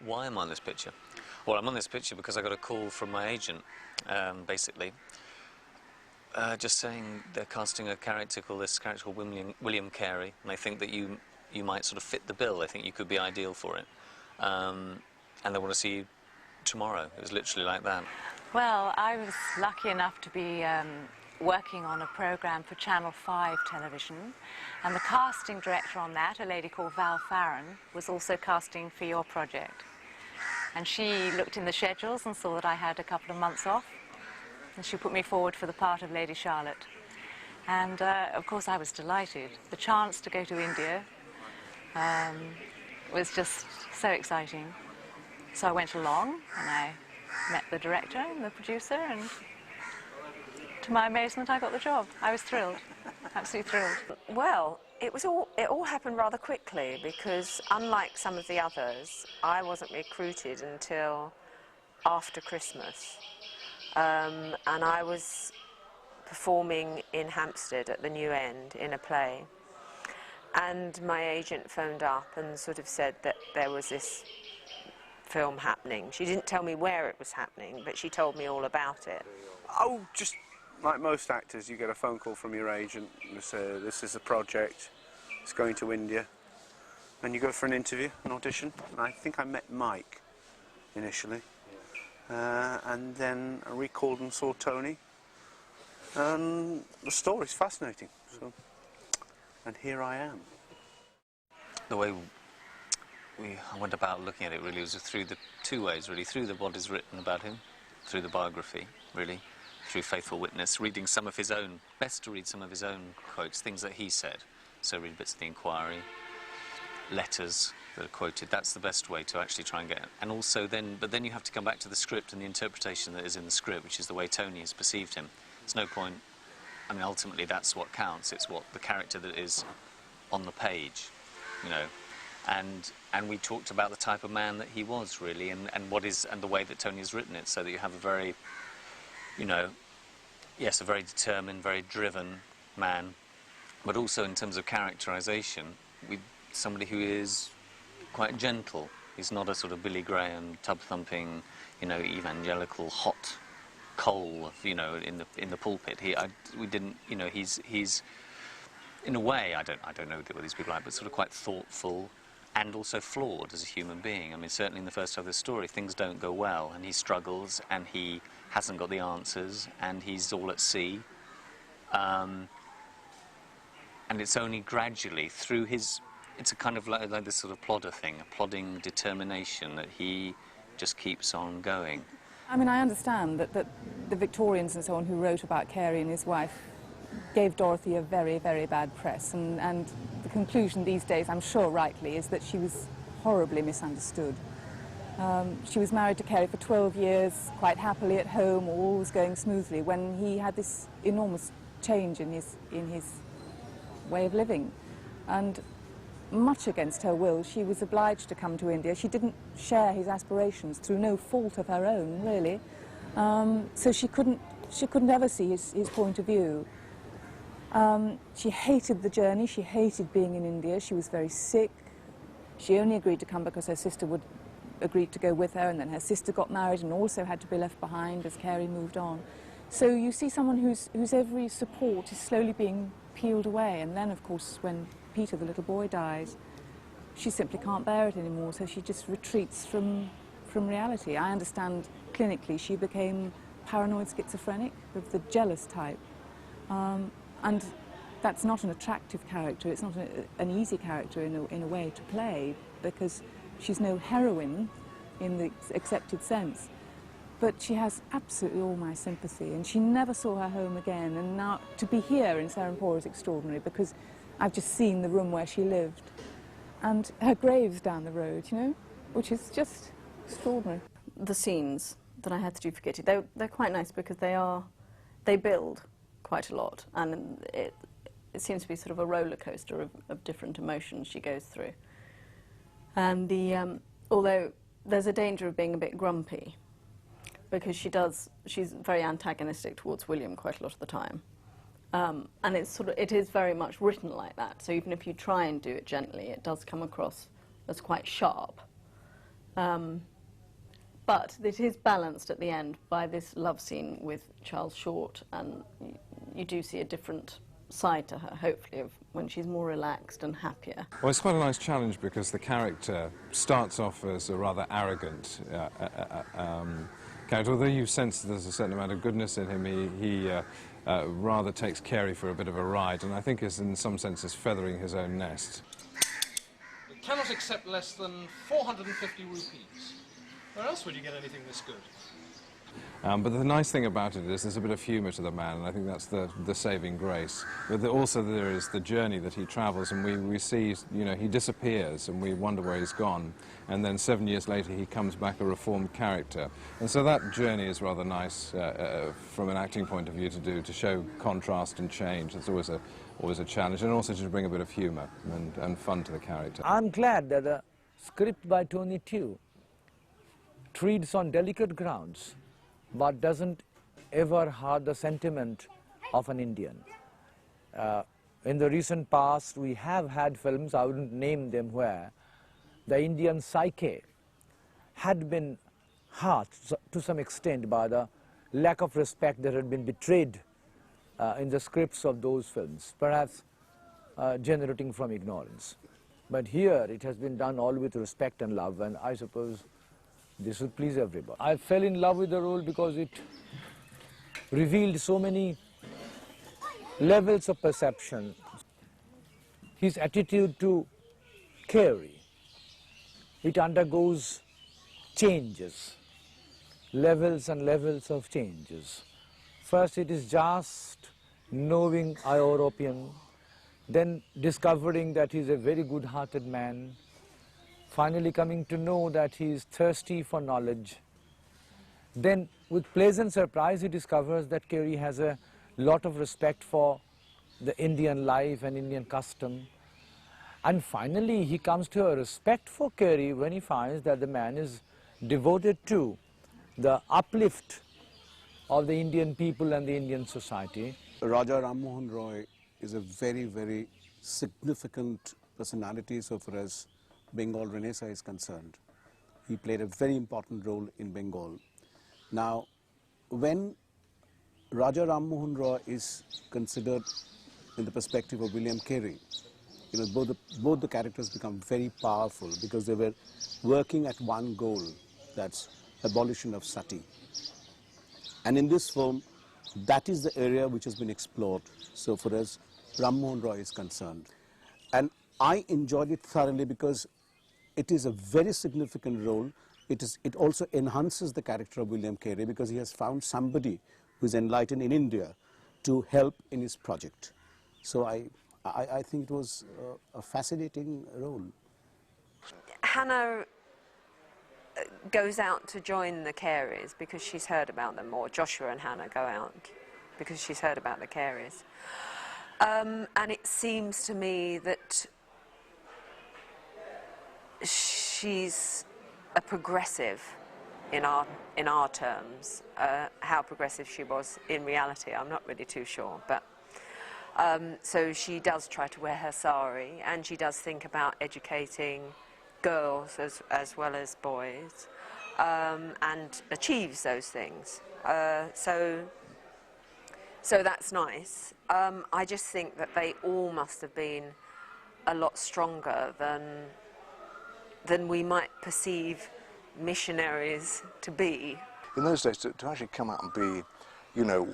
why I'm on this picture. Well, I'm on this picture because I got a call from my agent, basically, just saying they're casting a character called William Carey, and they think that you might sort of fit the bill. They think you could be ideal for it, and they want to see you tomorrow. It was literally like that. Well, I was lucky enough to be working on a programme for Channel 5 television, and the casting director on that, a lady called Val Farron, was also casting for your project. And she looked in the schedules and saw that I had a couple of months off, and she put me forward for the part of Lady Charlotte. And of course I was delighted. The chance to go to India was just so exciting. So I went along and I met the director and the producer, and to my amazement I got the job. I was thrilled, absolutely thrilled. Well, it all happened rather quickly, because unlike some of the others, I wasn't recruited until after Christmas. And I was performing in Hampstead at the New End in a play. And my agent phoned up and sort of said that there was this film happening. She didn't tell me where it was happening, but she told me all about it. Oh, just like most actors, you get a phone call from your agent and say, this is a project, it's going to India. And you go for an interview, an audition. And I think I met Mike initially. And then I recalled and saw Tony. And the story's fascinating. So, and here I am. The way I went about looking at it really was through the two ways, really, through what is written about him, through the biography, really, through faithful witness, reading some of his own, best to read some of his own quotes, things that he said. So read bits of the inquiry, letters that are quoted. That's the best way to actually try and get it. And also then, but then you have to come back to the script and the interpretation that is in the script, which is the way Tony has perceived him. There's no point, I mean, ultimately that's what counts. It's what the character that is on the page, you know. And we talked about the type of man that he was, really, and the way that Tony has written it, so that you have a very, you know, yes, a very determined, very driven man, but also in terms of characterization, with somebody who is quite gentle. He's not a sort of Billy Graham, tub-thumping, you know, evangelical hot coal, you know, in the pulpit. We didn't, you know, he's in a way, I don't know what these people are like, but sort of quite thoughtful. And also flawed as a human being. I mean, certainly in the first half of the story, things don't go well, and he struggles, and he hasn't got the answers, and he's all at sea. And it's only gradually through his... It's a kind of like this sort of plodder thing, a plodding determination that he just keeps on going. I mean, I understand that the Victorians and so on who wrote about Carey and his wife gave Dorothy a very, very bad press, and the conclusion these days, I'm sure rightly, is that she was horribly misunderstood. She was married to Carey for 12 years, quite happily at home, all was going smoothly, when he had this enormous change in his way of living. And much against her will, she was obliged to come to India. She didn't share his aspirations through no fault of her own, really. So she couldn't ever see his point of view. She hated the journey, she hated being in India, she was very sick. She only agreed to come because her sister would agree to go with her, and then her sister got married and also had to be left behind as Carey moved on. So you see someone whose every support is slowly being peeled away, and then of course when Peter, the little boy, dies, she simply can't bear it anymore, so she just retreats from reality. I understand clinically she became paranoid schizophrenic, of the jealous type. And that's not an attractive character, it's not an easy character in a way to play, because she's no heroine in the accepted sense. But she has absolutely all my sympathy, and she never saw her home again. And now to be here in Serampore is extraordinary, because I've just seen the room where she lived. And her grave's down the road, you know, which is just extraordinary. The scenes that I had to do for Kitty, they're quite nice, because they build quite a lot, and it seems to be sort of a roller coaster of different emotions she goes through. And although there's a danger of being a bit grumpy, because she's very antagonistic towards William quite a lot of the time. And it is very much written like that, so even if you try and do it gently, it does come across as quite sharp. But it is balanced at the end by this love scene with Charles Short, and you do see a different side to her, hopefully, of when she's more relaxed and happier. Well, it's quite a nice challenge because the character starts off as a rather arrogant character. Although you sense there's a certain amount of goodness in him, he rather takes Carey for a bit of a ride, and I think is in some senses feathering his own nest. We cannot accept less than 450 rupees. Where else would you get anything this good? But the nice thing about it is there's a bit of humour to the man, and I think that's the saving grace. But also there is the journey that he travels, and we see, you know, he disappears, and we wonder where he's gone. And then 7 years later he comes back a reformed character. And so that journey is rather nice from an acting point of view to do, to show contrast and change. It's always a challenge, and also to bring a bit of humour and fun to the character. I'm glad that the script by Tony Tew treads on delicate grounds, but doesn't ever hurt the sentiment of an Indian. In the recent past, we have had films, I wouldn't name them, where the Indian psyche had been hurt to some extent by the lack of respect that had been betrayed in the scripts of those films, perhaps generating from ignorance. But here it has been done all with respect and love, and I suppose this will please everybody. I fell in love with the role because it revealed so many levels of perception. His attitude to Carey, it undergoes changes, levels and levels of changes. First it is just knowing a European, then discovering that he's a very good-hearted man, finally coming to know that he is thirsty for knowledge. Then, with pleasant surprise, he discovers that Carey has a lot of respect for the Indian life and Indian custom. And finally, he comes to a respect for Carey when he finds that the man is devoted to the uplift of the Indian people and the Indian society. Raja Ram Mohan Roy is a very, very significant personality so far as Bengal Renaissance is concerned. He played a very important role in Bengal. Now, when Raja Ram Mohan Roy is considered in the perspective of William Carey, you know, both the characters become very powerful because they were working at one goal, that's abolition of sati. And in this film, that is the area which has been explored so far as Ram Mohan Roy is concerned. And I enjoyed it thoroughly because it is a very significant role. It also enhances the character of William Carey because he has found somebody who is enlightened in India to help in his project. So I think it was a fascinating role. Hannah goes out to join the Careys because she's heard about them, or Joshua and Hannah go out because she's heard about the Careys. And it seems to me that she's a progressive in our terms. How progressive she was in reality, I'm not really too sure. But so she does try to wear her sari, and she does think about educating girls as well as boys, and achieves those things. So that's nice. I just think that they all must have been a lot stronger than we might perceive missionaries to be. In those days, to actually come out and be, you know,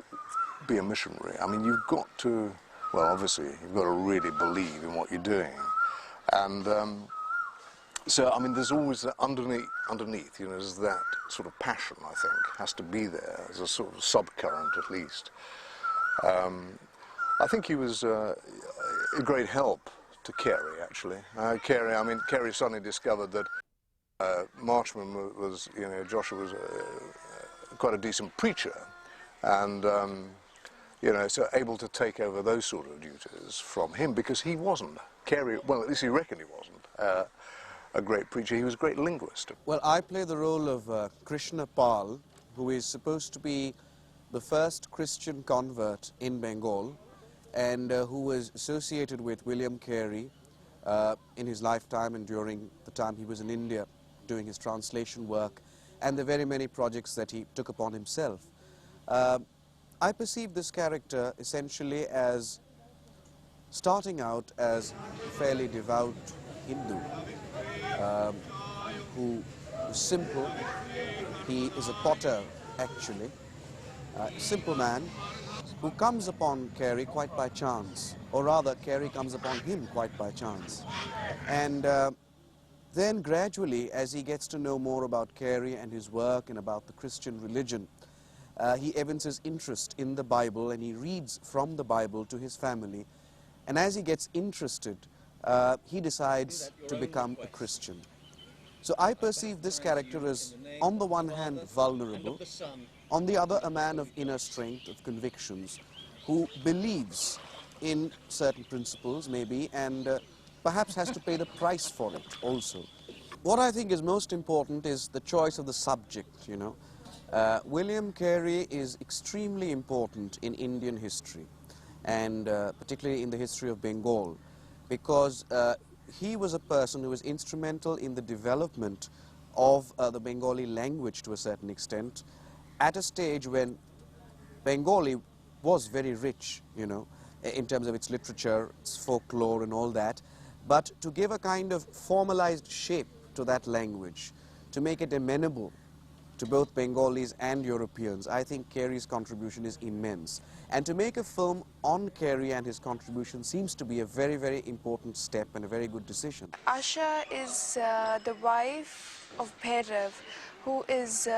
be a missionary, I mean, you've got to, well, obviously, you've got to really believe in what you're doing. And so, I mean, there's always that underneath, you know, there's that sort of passion, I think, has to be there, as a sort of subcurrent at least. I think he was a great help to Carey, actually. Carey suddenly discovered that Marchman was, you know, Joshua was quite a decent preacher, and, you know, so able to take over those sort of duties from him, because he wasn't. Carey, well, at least he reckoned he wasn't a great preacher. He was a great linguist. Well, I play the role of Krishna Pal, who is supposed to be the first Christian convert in Bengal, and who was associated with William Carey in his lifetime and during the time he was in India. doing his translation work, and the very many projects that he took upon himself. I perceive this character essentially as starting out as a fairly devout Hindu who is simple. He is a potter, actually, simple man who comes upon Carey quite by chance, or rather Carey comes upon him quite by chance. And then gradually, as he gets to know more about Carey and his work and about the Christian religion, he evinces interest in the Bible, and he reads from the Bible to his family. And as he gets interested, he decides to become a Christian. So I perceive this character as, on the one hand, vulnerable, on the other, a man of inner strength, of convictions, who believes in certain principles, maybe, and perhaps has to pay the price for it also. What I think is most important is the choice of the subject, you know. William Carey is extremely important in Indian history, and particularly in the history of Bengal, because he was a person who was instrumental in the development of the Bengali language to a certain extent, at a stage when Bengali was very rich, you know, in terms of its literature, its folklore and all that. But to give a kind of formalized shape to that language, to make it amenable to both Bengalis and Europeans, I think Carey's contribution is immense. And to make a film on Carey and his contribution seems to be a very, very important step and a very good decision. Asha is the wife of Bhairav, who is,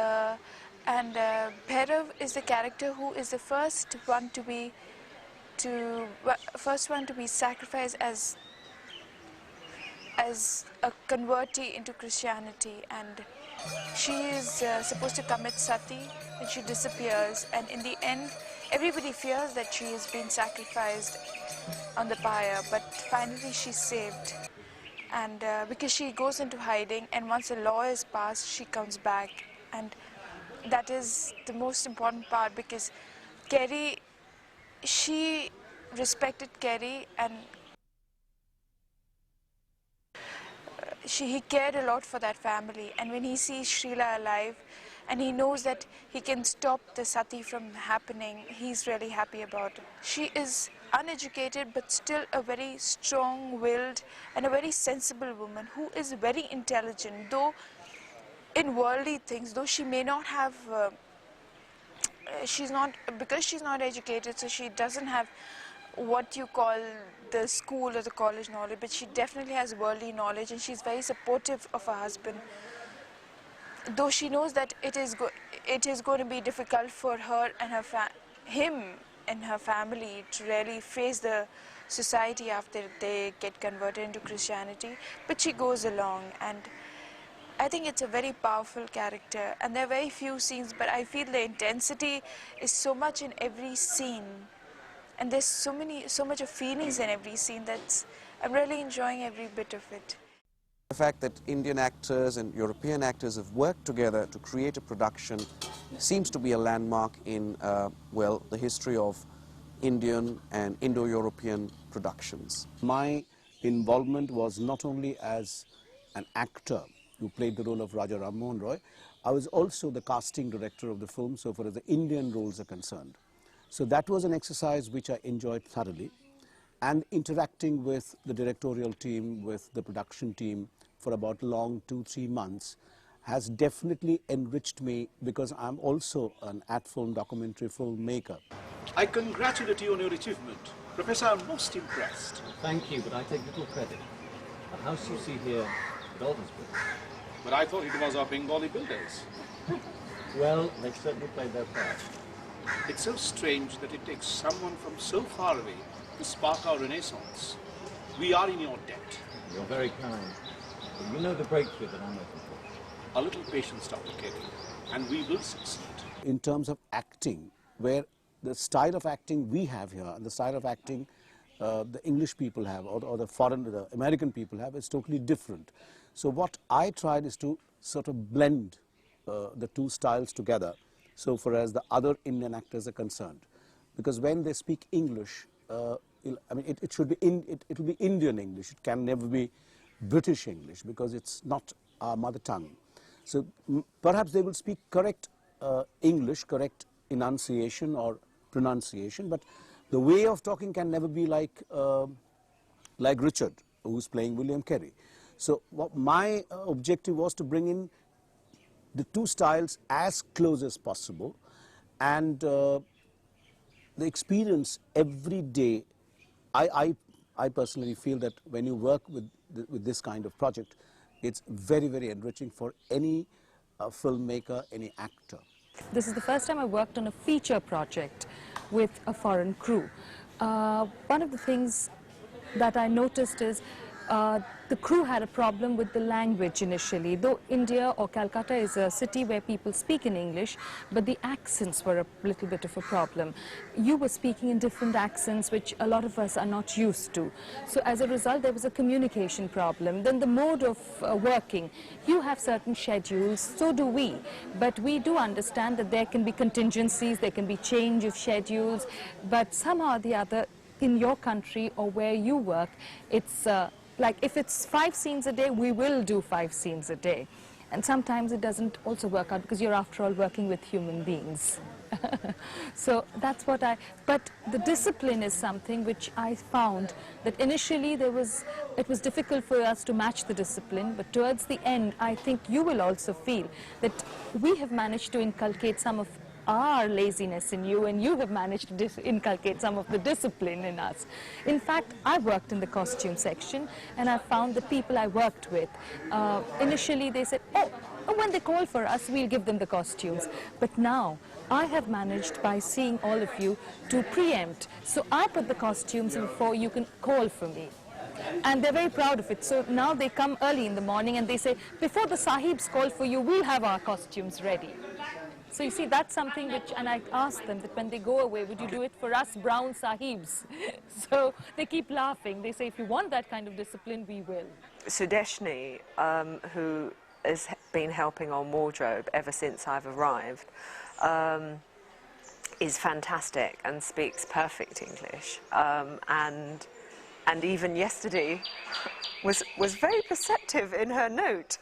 Bhairav is the character who is the first one to be sacrificed as a convertee into Christianity, and she is supposed to commit sati, and she disappears, and in the end everybody fears that she is being sacrificed on the pyre, but finally she's saved, and because she goes into hiding, and once the law is passed she comes back, and that is the most important part, because Carey, she respected Carey, and he cared a lot for that family, and when he sees Srila alive and he knows that he can stop the sati from happening, he's really happy about it. She is uneducated but still a very strong-willed and a very sensible woman who is very intelligent, though in worldly things, though she may not have because she's not educated, so she doesn't have what you call the school or the college knowledge, but she definitely has worldly knowledge, and she's very supportive of her husband. Though she knows that it is going to be difficult for her and him and her family to really face the society after they get converted into Christianity, but she goes along, and I think it's a very powerful character, and there are very few scenes, but I feel the intensity is so much in every scene. And there's so much of feelings in every scene that I'm really enjoying every bit of it. The fact that Indian actors and European actors have worked together to create a production seems to be a landmark in, well, the history of Indian and Indo-European productions. My involvement was not only as an actor who played the role of Raja Ram Mohan Roy, I was also the casting director of the film so far as the Indian roles are concerned. So that was an exercise which I enjoyed thoroughly, and interacting with the directorial team, with the production team for about long 2-3 months has definitely enriched me, because I'm also an ad-film documentary filmmaker. I congratulate you on your achievement. Professor, I'm most impressed. Thank you, but I take little credit. The house you see here at Aldersburg. But I thought it was our Bengali builders. Well, they've certainly played their part. It's so strange that it takes someone from so far away to spark our renaissance. We are in your debt. You're very kind. But you know the breakthrough that I'm looking for. A little patience, Dr. Carey, and we will succeed. In terms of acting, where the style of acting we have here and the style of acting the English people have, or the American people have, is totally different. So what I tried is to sort of blend the two styles together, so far as the other Indian actors are concerned, because when they speak English, I mean, it will be Indian English. It can never be British English, because it's not our mother tongue. So perhaps they will speak correct English, correct enunciation or pronunciation, but the way of talking can never be like Richard, who's playing William Carey. So what my objective was to bring in the two styles as close as possible, and the experience every day. I personally feel that when you work with this kind of project, it's very, very enriching for any filmmaker, any actor. This is the first time I worked on a feature project with a foreign crew. One of the things that I noticed is the crew had a problem with the language initially. Though India or Calcutta is a city where people speak in English, but the accents were a little bit of a problem. You were speaking in different accents, which a lot of us are not used to. So as a result, there was a communication problem. Then the mode of working, you have certain schedules, so do we. But we do understand that there can be contingencies, there can be change of schedules, but somehow or the other, in your country or where you work, it's like if it's 5 scenes a day, we will do 5 scenes a day. And sometimes it doesn't also work out because you're after all working with human beings. So that's what but the discipline is something which I found that initially it was difficult for us to match the discipline, but towards the end, I think you will also feel that we have managed to inculcate some of our laziness in you, and you have managed to inculcate some of the discipline in us. In fact, I worked in the costume section, and I found the people I worked with, initially they said, oh, when they call for us, we'll give them the costumes. But now, I have managed, by seeing all of you, to preempt. So I put the costumes before you can call for me. And they're very proud of it. So now they come early in the morning and they say, before the sahibs call for you, we'll have our costumes ready. So you see, that's something which, and I asked them that when they go away, would you do it for us brown sahibs? So they keep laughing. They say, if you want that kind of discipline, we will. Sudeshni, who has been helping on wardrobe ever since I've arrived, is fantastic and speaks perfect English. And even yesterday was very perceptive in her note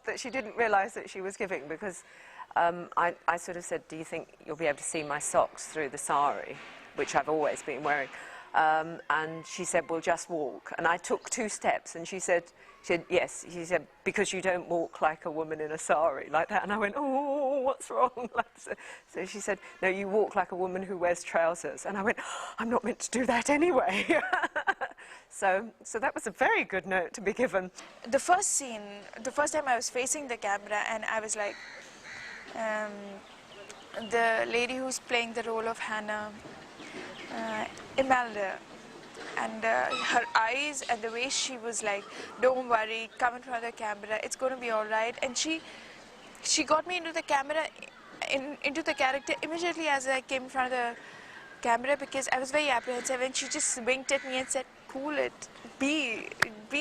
that she didn't realise that she was giving, because I sort of said, do you think you'll be able to see my socks through the sari, which I've always been wearing? And she said, well, just walk. And I took 2 steps, and she said, yes. She said, because you don't walk like a woman in a sari, like that. And I went, oh, what's wrong? So she said, no, you walk like a woman who wears trousers. And I went, I'm not meant to do that anyway. So that was a very good note to be given. The first scene, the first time I was facing the camera, and I was like, the lady who's playing the role of Hannah, Imelda, and her eyes and the way she was like, don't worry, come in front of the camera, it's going to be all right. And she got me into the camera, into the character immediately as I came in front of the camera, because I was very apprehensive, and she just winked at me and said, cool it, be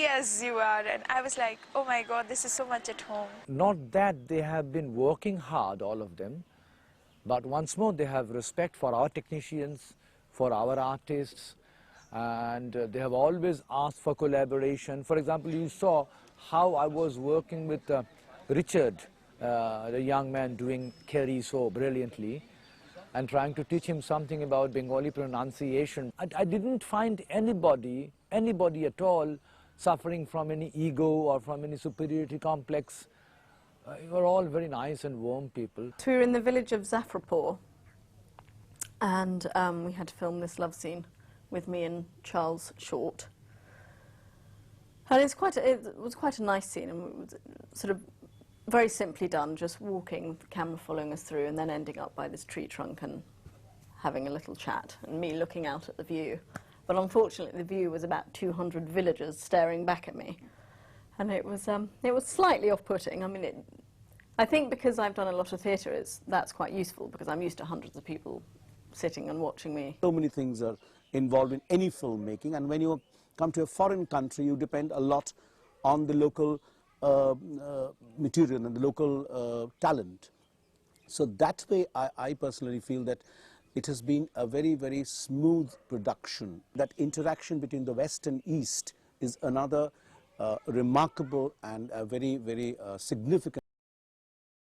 as you are. And I was like, oh my God, this is so much at home. Not that they have been working hard, all of them, but once more they have respect for our technicians, for our artists, and they have always asked for collaboration. For example, you saw how I was working with Richard, the young man doing Carey so brilliantly, and trying to teach him something about Bengali pronunciation. I didn't find anybody at all suffering from any ego or from any superiority complex. You were all very nice and warm people. So we were in the village of Zafrapur, and we had to film this love scene with me and Charles Short. And it was quite a nice scene, and it was sort of very simply done, just walking, the camera following us through, and then ending up by this tree trunk and having a little chat, and me looking out at the view. But unfortunately, the view was about 200 villagers staring back at me, and it was slightly off-putting. I mean, I think because I've done a lot of theatre, that's quite useful, because I'm used to hundreds of people sitting and watching me. So many things are involved in any filmmaking, and when you come to a foreign country, you depend a lot on the local material and the local talent. So that way, I personally feel that it has been a very, very smooth production. That interaction between the West and East is another remarkable and a very, very significant